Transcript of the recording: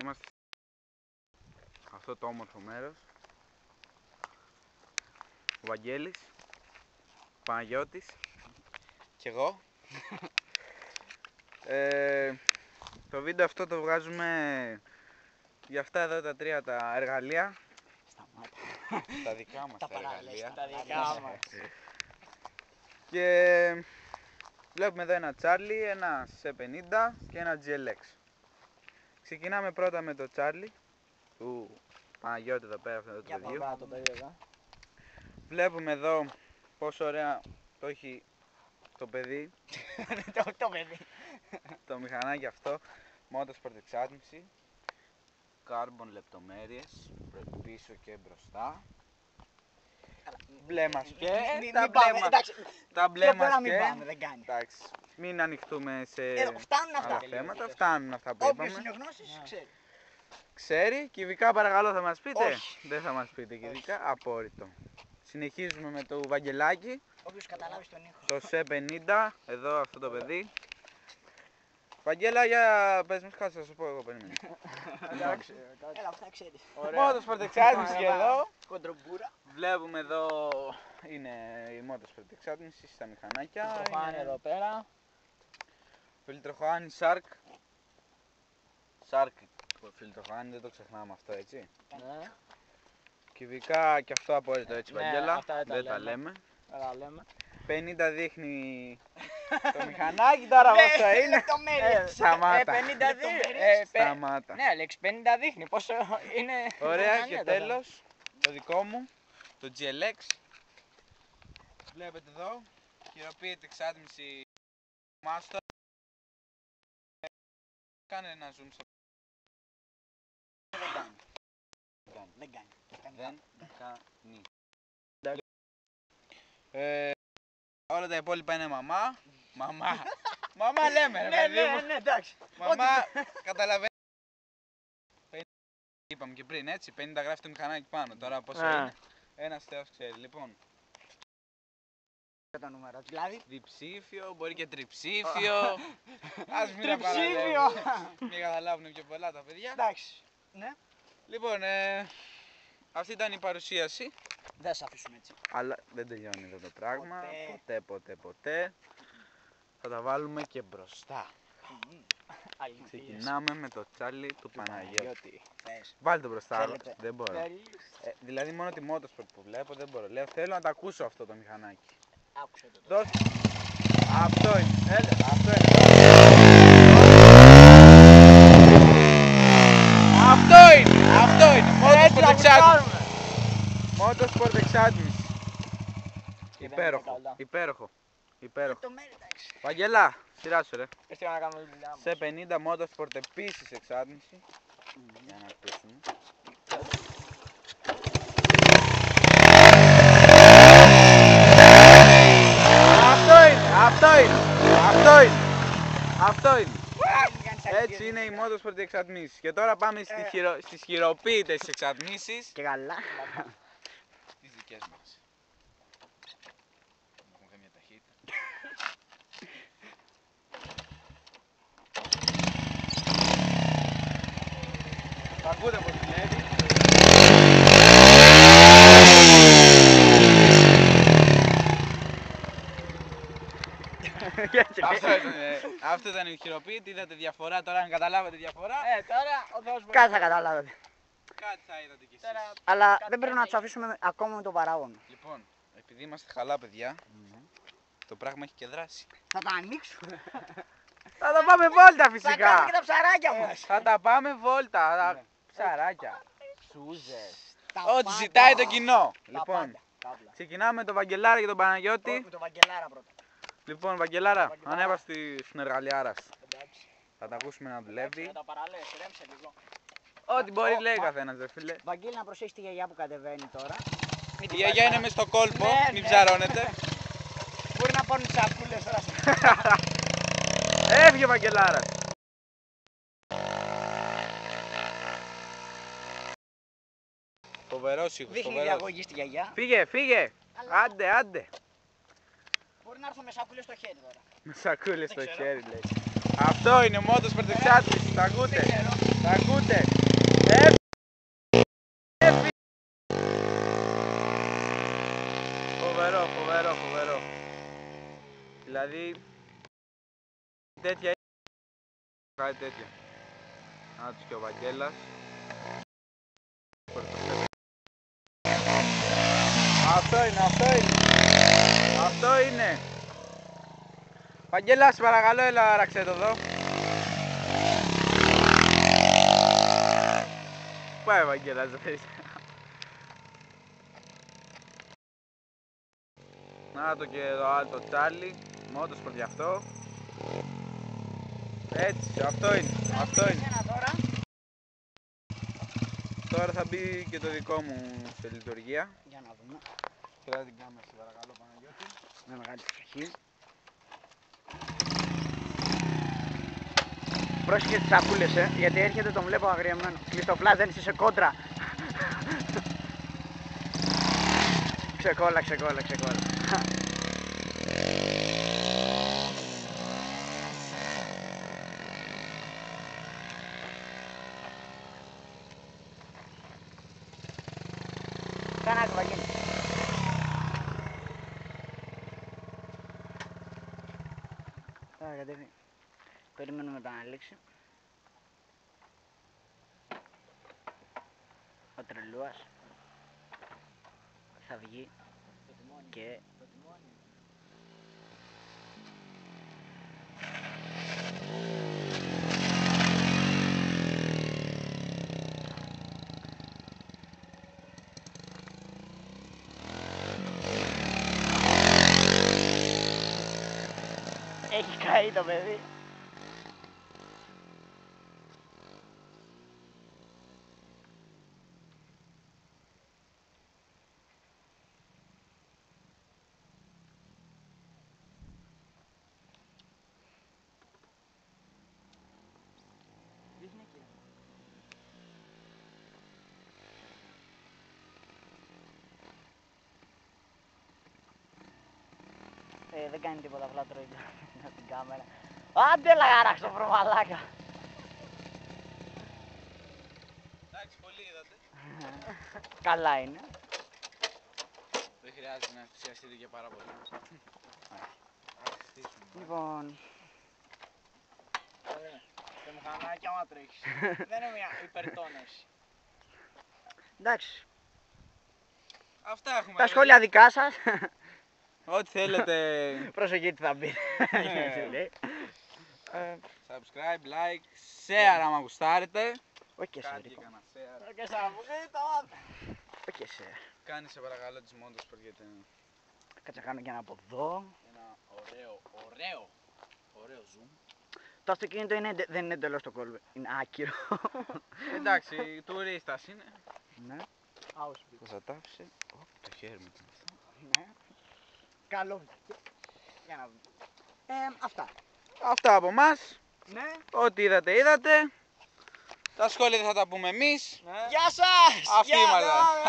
Είμαστε αυτό το όμορφο μέρος. Ο Βαγγέλης, ο Παναγιώτης και εγώ. Το βίντεο αυτό το βγάζουμε για αυτά εδώ τα τρία τα εργαλεία. Τα δικά μας τα εργαλεία. Τα δικά μας. Και βλέπουμε εδώ ένα Charlie, ένα C50 και ένα GLX. Ξεκινάμε πρώτα με το Charlie του Παναγιώτη εδώ πέρα, αυτό το παιδιού. Βλέπουμε εδώ πόσο ωραία το έχει το παιδί. Το παιδί. Το μηχανάκι αυτό, Motorsport εξάτμιση, carbon λεπτομέρειες, πίσω και μπροστά. Μπλε μασκέ, τα μπλε μασκέ. Εντάξει, μην ανοιχτούμε σε άλλα θέματα, φτάνουν αυτά που είπαμε. Όποιος είναι γνώσης ξέρει. Ξέρει, κυβικά παρακαλώ θα μας πείτε. Όχι. Δεν θα μας πείτε κυβικά, απόρριτο. Συνεχίζουμε με το Βαγγελάκι. Όποιος καταλάβει τον ήχο. Το C50, εδώ αυτό το παιδί. Βαγγέλα, για πες μου, κάτσε να σου πω εγώ, περίμενε. Εντάξει. Έλα, αυτά ξέρεις. Motorsport εξάτμιση και εδώ. Κοντρομπούρα. Βλέπουμε εδώ είναι η Motorsport εξάτμιση στα μηχανάκια. Φιλτροχάνη εδώ πέρα. Φιλτροχάνη Shark. Shark φιλτροχάνη, δεν το ξεχνάμε αυτό, έτσι. Ναι. Κυβικά και αυτό απόρριτο, έτσι, Ναι, Βαγγέλα. αυτά Δεν τα λέμε. 50 δείχνει το μηχανάκι, τώρα πόσο είναι. Σταμάτα. 52. Σταμάτα. Ναι, Alex, 50 δείχνει. Πόσο είναι. Ωραία, και τέλος το δικό μου, το GLX. Βλέπετε εδώ, χειροποίητη εξάτμιση Master. Κάνε ένα zoom στο... Δεν κάνει. Δεν κάνει. Όλα τα υπόλοιπα είναι μαμά. Μαμά λέμε ρε παιδί μου. Ναι, εντάξει. Μαμά, καταλαβαίνετε. Είπαμε και πριν, έτσι, 50 γράφει το μηχανάκι πάνω. Τώρα πόσο είναι. Ένας θεός ξέρει. Λοιπόν, Τα νούμερα, δηλαδή. διψήφιο, μπορεί και τριψήφιο. Ας μην τα Τριψήφιο. παραλέμε. Μην καταλάβουν πιο πολλά τα παιδιά. Εντάξει. Ναι. Λοιπόν, αυτή ήταν η παρουσίαση. Δεν σε αφήσουμε έτσι. Αλλά δεν τελειώνει εδώ το πράγμα. Ποτέ. Θα τα βάλουμε και μπροστά. Ξεκινάμε με το Charlie του Παναγιώτη. Βάλτε το μπροστά, Θέλετε. δεν μπορώ. Δηλαδή μόνο τη Motorsport που βλέπω δεν μπορώ. Λέω θέλω να τα ακούσω αυτό το μηχανάκι. Άκουσε το. Δώσε. Αυτό είναι. Έλα, αυτό είναι. Αυτό είναι. Motorsport εξάτμιση. Motorsport εξάτμιση. Υπέροχο. Το μέρη, εντάξει. Βαγγελά, σειρά σου ρε. Ήρθε να κάνουμε δουλειά μας. Σε 50 Motorsport επίσης εξάτμιση. Για να ακούσουμε. Αυτό είναι. Έτσι είναι η Motorsport εξατμίσεις. Και τώρα πάμε στις χειροποίητες εξατμίσεις. Και καλά. Τις δικές μας. Έχουμε καμία ταχύτητα. Θα ακούτε πως δουλεύει. Αυτό ήταν η χειροποίητη, είδατε διαφορά τώρα, αν καταλάβατε διαφορά. Τώρα ο Θεός Κάτι θα καταλάβετε. Κάτι θα είδατε κι εσείς. Αλλά δεν πρέπει να του αφήσουμε ακόμα με τον παράγοντα. Λοιπόν, επειδή είμαστε χαλά παιδιά, το πράγμα έχει και δράση. Θα τα ανοίξουμε. Θα τα πάμε βόλτα Θα φυσικά. κάνουμε και τα ψαράκια μας. Θα τα πάμε βόλτα, τα ψαράκια. Σούζες. Ό,τι ζητάει το κοινό. Τα Λοιπόν, πάντα. Καύλα. ξεκινάμε με τον Βαγγελάρα και τον Παναγιώτη. Με τον Βαγγελάρα πρώτα. Λοιπόν, Βαγγελάρα, ανέβα στην εργαλειάρα σου. Εντάξει. Θα τα ακούσουμε να δουλεύει. Με τα παραλές, ρέμψε λίγο. Ό,τι μπορεί λέει καθένας δε φίλε. Βαγγέλη, να προσέχεις τη γιαγιά που κατεβαίνει τώρα. Η γιαγιά είναι μες στο κόλπο, Ναι, μην ναι. ψαρώνετε. Μπορεί να πάρουν τις σακούλες τώρα. Έφυγε ο Βαγγελάρας. Φοβερός ήχος, Δείχνει φοβερός. διαγωγή στη γιαγιά. Φύγε. Άντε. Μπορεί να έρθω με σακούλες στο χέρι τώρα. Με σακούλες στο ξέρω. χέρι λέει. Αυτό είναι Motorsport εξάτμιση, τα ακούτε. Δεν ξέρω. Τα ακούτε. Φοβερό, φοβερό, φοβερό. Δηλαδή τέτοια κάτι τέτοιο. Να τους και ο Βαγγέλας. Αυτό είναι, αυτό είναι. Αυτό είναι. Βαγγέλα, σε παρακαλώ, έλα άραξε το εδώ. Πάει ο Βαγγέλας, δεν να το και εδώ άλλο το Τσάρλι, Motorsport γι' αυτό. Έτσι, αυτό είναι, αυτό είναι. Τώρα θα μπει και το δικό μου σε λειτουργία. Για να δούμε. Κράτα την κάμερα, σε παρακαλώ, Παναγιώτη. Με μεγάλη προσοχή. Πρόσεχε τις σακούλες, γιατί έρχεται, τον βλέπω αγριεμένο. Κλειστοφλάς, δεν είσαι σε κόντρα. Ξεκόλα, ξεκόλα, ξεκόλα. Κάνε άκου, Βαγγέλη. Τώρα κατέβει. Περιμένουμε τον Αλέξη. Ο τρελούας θα βγει και έχει καεί το παιδί. Δεν κάνει τίποτα, απλά τρώει την κάμερα. Άντε λαγάραξ το προμαλάκα. Εντάξει, πολύ είδατε. Καλά είναι. Δεν χρειάζεται να ενθουσιαστείτε και πάρα πολύ. Λοιπόν, Ωραία. Και μηχανάκι άμα τρέχεις. Δεν είναι μια υπερτόνωση. εντάξει, Αυτά έχουμε. τα σχόλια δικά σας. Ό,τι θέλετε. Προσοχή τι θα μπει. Subscribe, like, share άμα γουστάρετε. Όχι και εσύ, Κάτι Ρίκο. έκανα share. Και σαν μου λέει τα μάτια. Όχι και εσύ. Κάνει σε παρακαλώ τις Motorsport γιατί Κάτσε να κάνω και ένα από εδώ. Ένα ωραίο zoom. Το αυτοκίνητο δεν είναι εντελώς το κόλπο. Είναι άκυρο. εντάξει, τουρίστας είναι. Ναι. Πώς θα τα άφησε. Το χέρι μου ήταν αυτό. Ναι. Καλό βγήκε. Για να δούμε. Αυτά. Αυτά από εμάς. Ναι. Ό,τι είδατε, είδατε. Τα σχόλια δεν θα τα πούμε εμείς. Γεια σας! Αυτοί ήμασταν.